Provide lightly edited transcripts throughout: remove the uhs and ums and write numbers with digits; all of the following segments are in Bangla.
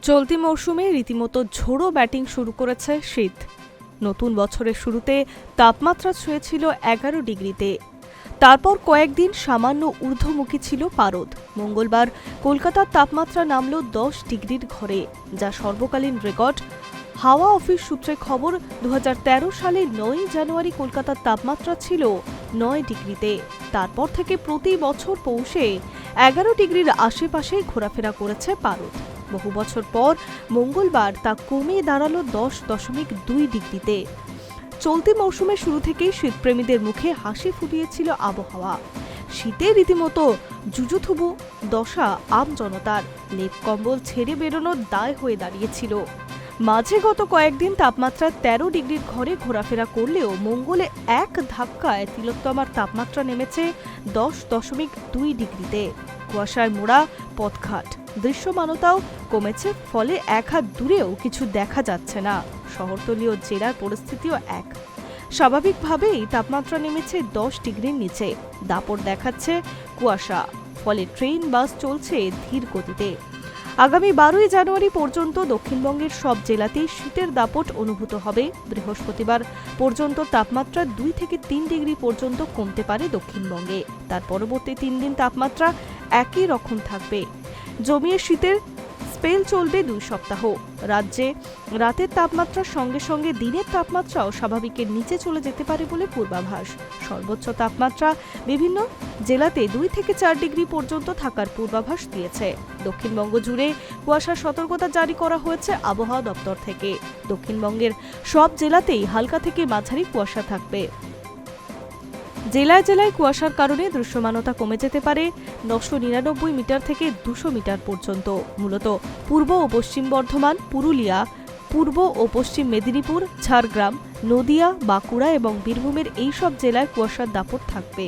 চলতি মৌসুমে রীতিমতো ঝোড়ো ব্যাটিং শুরু করেছে শীত। নতুন বছরের শুরুতে তাপমাত্রা ছুঁয়েছিল 11 ডিগ্রিতে। তারপর কয়েকদিন সামান্য ঊর্ধ্বমুখী ছিল পারদ। মঙ্গলবার কলকাতার তাপমাত্রা নামল 10 ডিগ্রির ঘরে, যা সর্বকালীন রেকর্ড। হাওয়া অফিস সূত্রে খবর, 2013 সালে 9 জানুয়ারি কলকাতার তাপমাত্রা ছিল 9 ডিগ্রিতে। তারপর থেকে প্রতি বছর পৌষে 11 ডিগ্রির আশেপাশেই ঘোরাফেরা করেছে পারদ। বহু বছর পর মঙ্গলবার তা কমে দাঁড়ালো 10.2 ডিগ্রিতে। চলতি মৌসুমের শুরু থেকেই শীতপ্রেমীদের মুখে হাসি ফুটিয়েছিল আবহাওয়া। শীতে রীতিমতো জুজুথুবু দশা আম জনতার। লেপ কম্বল ছেড়ে বেরোনোর দায় হয়ে দাঁড়িয়েছিল। মাঝে গত কয়েকদিন তাপমাত্রা 13 ডিগ্রির ঘরে ঘোরাফেরা করলেও মঙ্গলে এক ধাক্কায় তিলোত্তমার তাপমাত্রা নেমেছে 10.2 ডিগ্রিতে। কুয়াশায় মোড়া পথঘাট, দৃশ্যমানতাও কমেছে, ফলে এক হাত দূরেও কিছু দেখা যাচ্ছে না। শহরতলীয় জেলার পরিস্থিতিও এক। স্বাভাবিকভাবেই তাপমাত্রা নেমেছে 10 ডিগ্রির নিচে। দাপট দেখাচ্ছে কুয়াশা, ফলে ট্রেন বাস চলছে ধীর গতিতে। আগামী 12 জানুয়ারি পর্যন্ত দক্ষিণবঙ্গের সব জেলাতেই শীতের দাপট অনুভূত হবে। বৃহস্পতিবার পর্যন্ত তাপমাত্রা 2 থেকে 3 ডিগ্রি পর্যন্ত কমতে পারে দক্ষিণবঙ্গে। তার পরবর্তী 3 দিন তাপমাত্রা একই রকম থাকবে। জমিয়ে শীতের স্পেল চলবে 2 সপ্তাহ। রাজ্যে রাতের তাপমাত্রার সঙ্গে সঙ্গে দিনের তাপমাত্রাও স্বাভাবিকের নিচে চলে যেতে পারে বলে পূর্বাভাস। সর্বোচ্চ তাপমাত্রা বিভিন্ন জেলাতে 2 থেকে 4 ডিগ্রি পর্যন্ত থাকার পূর্বাভাস দিয়েছে। দক্ষিণবঙ্গ জুড়ে কুয়াশার সতর্কতা জারি করা হয়েছে আবহাওয়া দপ্তর থেকে। দক্ষিণবঙ্গের সব জেলাতেই হালকা থেকে মাঝারি কুয়াশা থাকবে। জেলায় জেলায় কুয়াশার কারণে দৃশ্যমানতা কমে যেতে পারে 999 মিটার থেকে 200 মিটার পর্যন্ত। মূলত পূর্ব ও পশ্চিম বর্ধমান, পুরুলিয়া, পূর্ব ও পশ্চিম মেদিনীপুর, ঝাড়গ্রাম, নদিয়া, বাঁকুড়া এবং বীরভূমের এইসব জেলায় কুয়াশার দাপট থাকবে।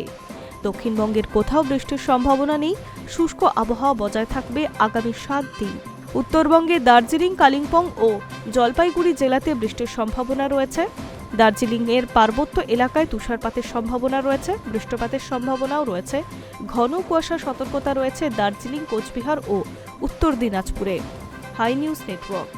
দক্ষিণবঙ্গের কোথাও বৃষ্টির সম্ভাবনা নেই। শুষ্ক আবহাওয়া বজায় থাকবে আগামী 7 দিন। উত্তরবঙ্গে দার্জিলিং, কালিম্পং ও জলপাইগুড়ি জেলাতে বৃষ্টির সম্ভাবনা রয়েছে। দার্জিলিংয়ের পার্বত্য এলাকায় তুষারপাতের সম্ভাবনা রয়েছে। বৃষ্টিপাতের সম্ভাবনাও রয়েছে। ঘন কুয়াশা সতর্কতা রয়েছে দার্জিলিং, কোচবিহার ও উত্তর দিনাজপুরে। High news network.